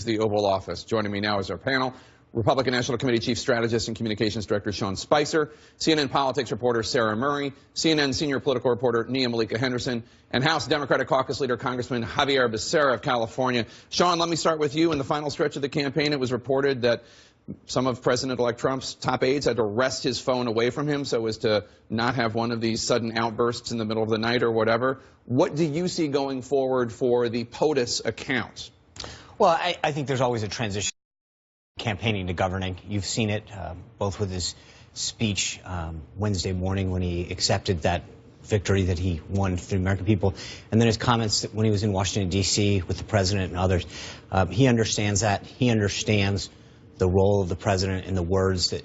the Oval Office. Joining me now is our panel, Republican National Committee Chief Strategist and Communications Director Sean Spicer, CNN politics reporter Sarah Murray, CNN senior political reporter Nia Malika Henderson, and House Democratic Caucus Leader Congressman Javier Becerra of California. Sean, let me start with you. In the final stretch of the campaign, it was reported that some of President-elect Trump's top aides had to wrest his phone away from him so as to not have one of these sudden outbursts in the middle of the night or whatever. What do you see going forward for the POTUS account? Well, I think there's always a transition campaigning to governing. You've seen it both with his speech Wednesday morning when he accepted that victory that he won for the American people, and then his comments when he was in Washington, D.C. with the president and others. He understands that. He understands the role of the president and the words that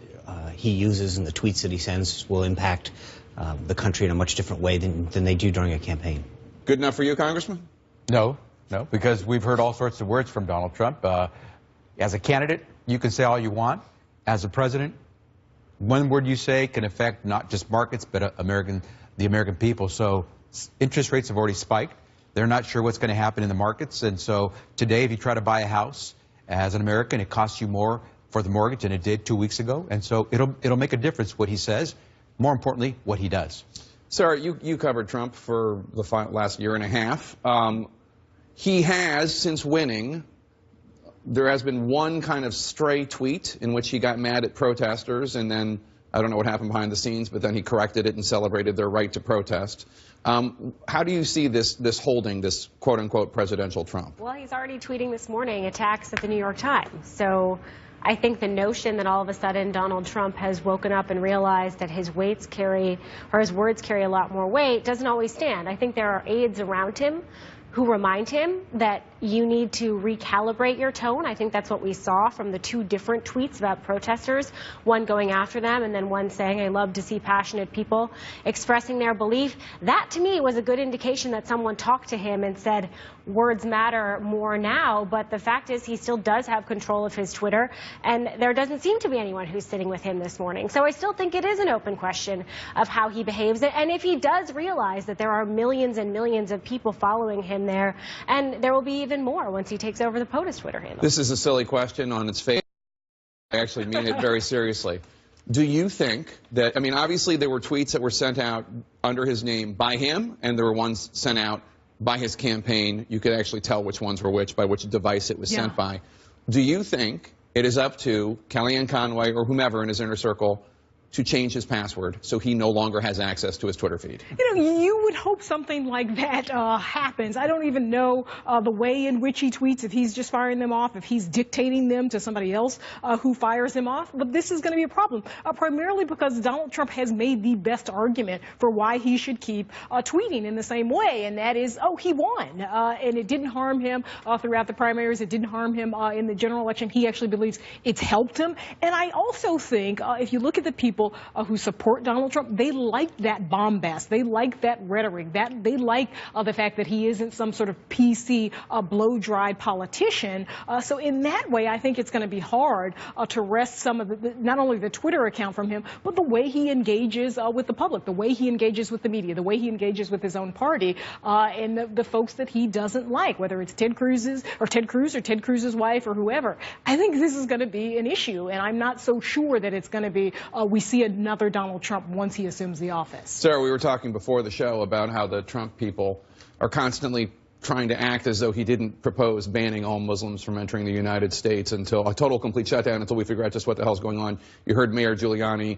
he uses and the tweets that he sends will impact the country in a much different way than they do during a campaign. Good enough for you, Congressman? No, because we've heard all sorts of words from Donald Trump. As a candidate, you can say all you want. As a president, one word you say can affect not just markets, but the American people. So interest rates have already spiked. They're not sure what's going to happen in the markets. And so today, if you try to buy a house as an American, it costs you more for the mortgage than it did 2 weeks ago. And so it'll make a difference what he says. More importantly, what he does. Sarah, you covered Trump for the last year and a half. He has, since winning, there has been one kind of stray tweet in which he got mad at protesters, and then I don't know what happened behind the scenes, but then he corrected it and celebrated their right to protest. How do you see this holding, this quote-unquote presidential Trump? Well, he's already tweeting this morning attacks at the New York Times. So I think the notion that all of a sudden Donald Trump has woken up and realized that his words carry a lot more weight doesn't always stand. I think there are aides around him who remind him that you need to recalibrate your tone. I think that's what we saw from the two different tweets about protesters, one going after them and then one saying, I love to see passionate people expressing their belief. That, to me, was a good indication that someone talked to him and said, words matter more now, but the fact is he still does have control of his Twitter, and there doesn't seem to be anyone who's sitting with him this morning. So I still think it is an open question of how he behaves, and if he does realize that there are millions and millions of people following him there, and there will be even more once he takes over the POTUS Twitter handle. This is a silly question on its face. I actually mean it very seriously. Do you think that, I mean, obviously there were tweets that were sent out under his name by him, and there were ones sent out by his campaign. You could actually tell which ones were which by which device it was sent by. Do you think it is up to Kellyanne Conway or whomever in his inner circle to change his password so he no longer has access to his Twitter feed? You know, you would hope something like that happens. I don't even know the way in which he tweets, if he's just firing them off, if he's dictating them to somebody else who fires them off. But this is going to be a problem, primarily because Donald Trump has made the best argument for why he should keep tweeting in the same way, and that is, oh, he won. And it didn't harm him throughout the primaries. It didn't harm him in the general election. He actually believes it's helped him. And I also think if you look at the people who support Donald Trump, they like that bombast. They like that rhetoric. They like the fact that he isn't some sort of PC, blow-dried politician. So in that way, I think it's going to be hard to wrest some of not only the Twitter account from him, but the way he engages with the public, the way he engages with the media, the way he engages with his own party, and the folks that he doesn't like, whether it's Ted Cruz or Ted Cruz's wife or whoever. I think this is going to be an issue, and I'm not so sure that it's going to be we see another Donald Trump once he assumes the office. Sarah, we were talking before the show about how the Trump people are constantly trying to act as though he didn't propose banning all Muslims from entering the United States until a total complete shutdown, until we figure out just what the hell's going on. You heard Mayor Giuliani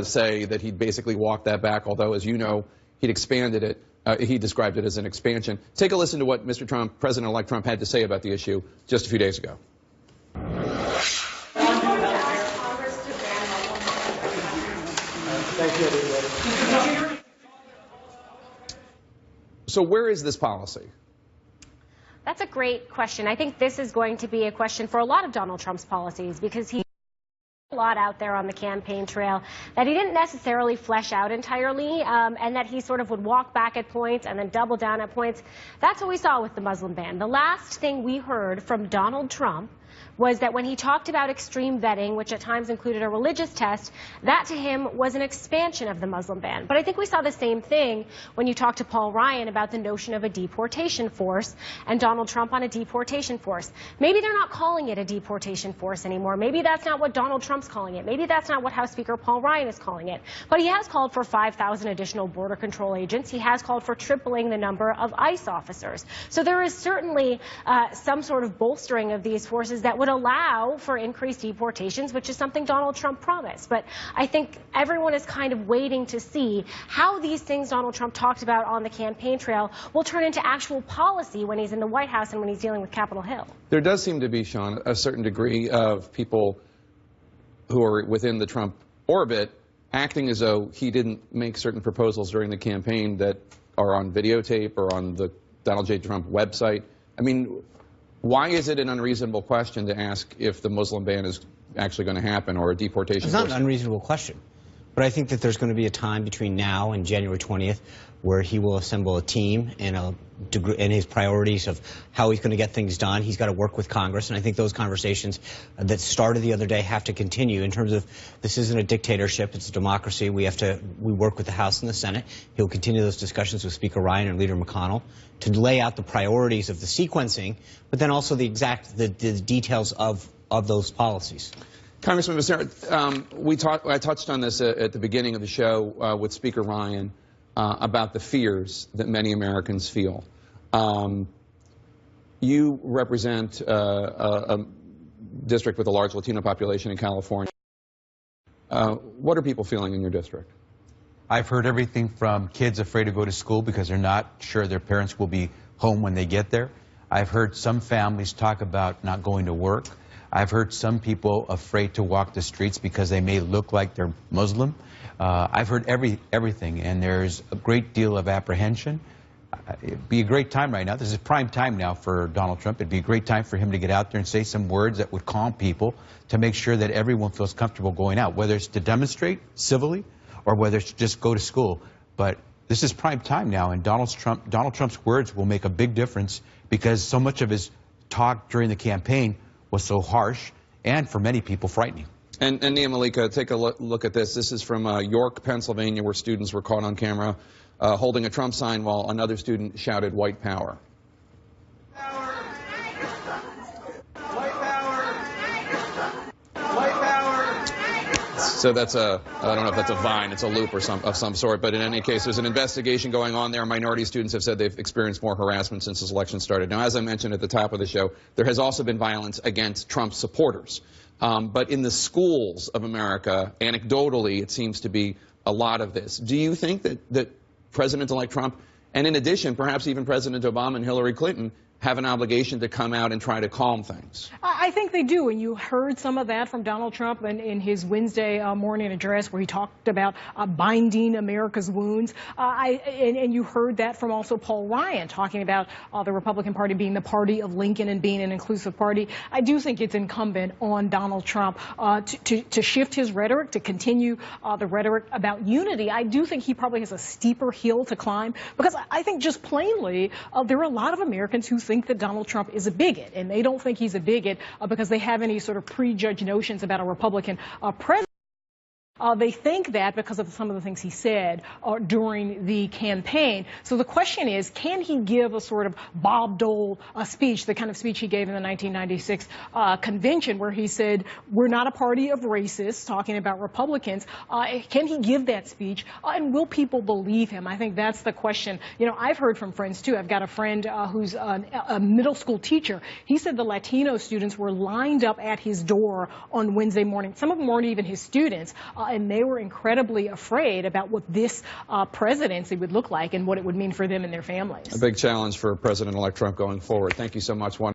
say that he'd basically walked that back, although, as you know, he'd expanded it. He described it as an expansion. Take a listen to what Mr. Trump, President-elect Trump, had to say about the issue just a few days ago. Thank you, everybody. So where is this policy? That's a great question. I think this is going to be a question for a lot of Donald Trump's policies, because he a lot out there on the campaign trail that he didn't necessarily flesh out entirely, and that he sort of would walk back at points and then double down at points. That's what we saw with the Muslim ban. The last thing we heard from Donald Trump was that when he talked about extreme vetting, which at times included a religious test, that to him was an expansion of the Muslim ban. But I think we saw the same thing when you talked to Paul Ryan about the notion of a deportation force and Donald Trump on a deportation force. Maybe they're not calling it a deportation force anymore. Maybe that's not what Donald Trump's calling it. Maybe that's not what House Speaker Paul Ryan is calling it. But he has called for 5,000 additional border control agents. He has called for tripling the number of ICE officers. So there is certainly some sort of bolstering of these forces that would allow for increased deportations, which is something Donald Trump promised. But I think everyone is kind of waiting to see how these things Donald Trump talked about on the campaign trail will turn into actual policy when he's in the White House and when he's dealing with Capitol Hill. There does seem to be, Sean, a certain degree of people who are within the Trump orbit acting as though he didn't make certain proposals during the campaign that are on videotape or on the Donald J. Trump website. I mean, why is it an unreasonable question to ask if the Muslim ban is actually going to happen or a deportation? It's not an unreasonable question. But I think that there's going to be a time between now and January 20th where he will assemble a team and his priorities of how he's going to get things done. He's got to work with Congress, and I think those conversations that started the other day have to continue in terms of this isn't a dictatorship, it's a democracy. We work with the House and the Senate. He'll continue those discussions with Speaker Ryan and Leader McConnell to lay out the priorities of the sequencing, but then also the details of those policies. Congressman Becerra, I touched on this at the beginning of the show with Speaker Ryan about the fears that many Americans feel. You represent a district with a large Latino population in California. What are people feeling in your district? I've heard everything from kids afraid to go to school because they're not sure their parents will be home when they get there. I've heard some families talk about not going to work. I've heard some people afraid to walk the streets because they may look like they're Muslim. I've heard everything, and there's a great deal of apprehension. It'd be a great time right now. This is prime time now for Donald Trump. It'd be a great time for him to get out there and say some words that would calm people to make sure that everyone feels comfortable going out, whether it's to demonstrate civilly or whether it's to just go to school. But this is prime time now, and Donald Trump's words will make a big difference because so much of his talk during the campaign was so harsh and, for many people, frightening. And Nia Malika, take a look at this. This is from York, Pennsylvania, where students were caught on camera holding a Trump sign while another student shouted white power. So that's I don't know if that's a vine, it's a loop or of some sort, but in any case, there's an investigation going on there. Minority students have said they've experienced more harassment since this election started. Now, as I mentioned at the top of the show, there has also been violence against Trump supporters. But in the schools of America, anecdotally, it seems to be a lot of this. Do you think that President-elect Trump, and in addition, perhaps even President Obama and Hillary Clinton, have an obligation to come out and try to calm things? I think they do, and you heard some of that from Donald Trump in his Wednesday morning address where he talked about binding America's wounds. And you heard that from also Paul Ryan talking about the Republican Party being the party of Lincoln and being an inclusive party. I do think it's incumbent on Donald Trump to shift his rhetoric, to continue the rhetoric about unity. I do think he probably has a steeper hill to climb because I think just plainly there are a lot of Americans who think that Donald Trump is a bigot, and they don't think he's a bigot because they have any sort of prejudged notions about a Republican president. They think that because of some of the things he said during the campaign. So the question is, can he give a sort of Bob Dole speech, the kind of speech he gave in the 1996 convention where he said, we're not a party of racists, talking about Republicans. Can he give that speech, and will people believe him? I think that's the question. You know, I've heard from friends, too. I've got a friend who's a middle school teacher. He said the Latino students were lined up at his door on Wednesday morning. Some of them weren't even his students. And they were incredibly afraid about what this presidency would look like and what it would mean for them and their families. A big challenge for President-elect Trump going forward. Thank you so much.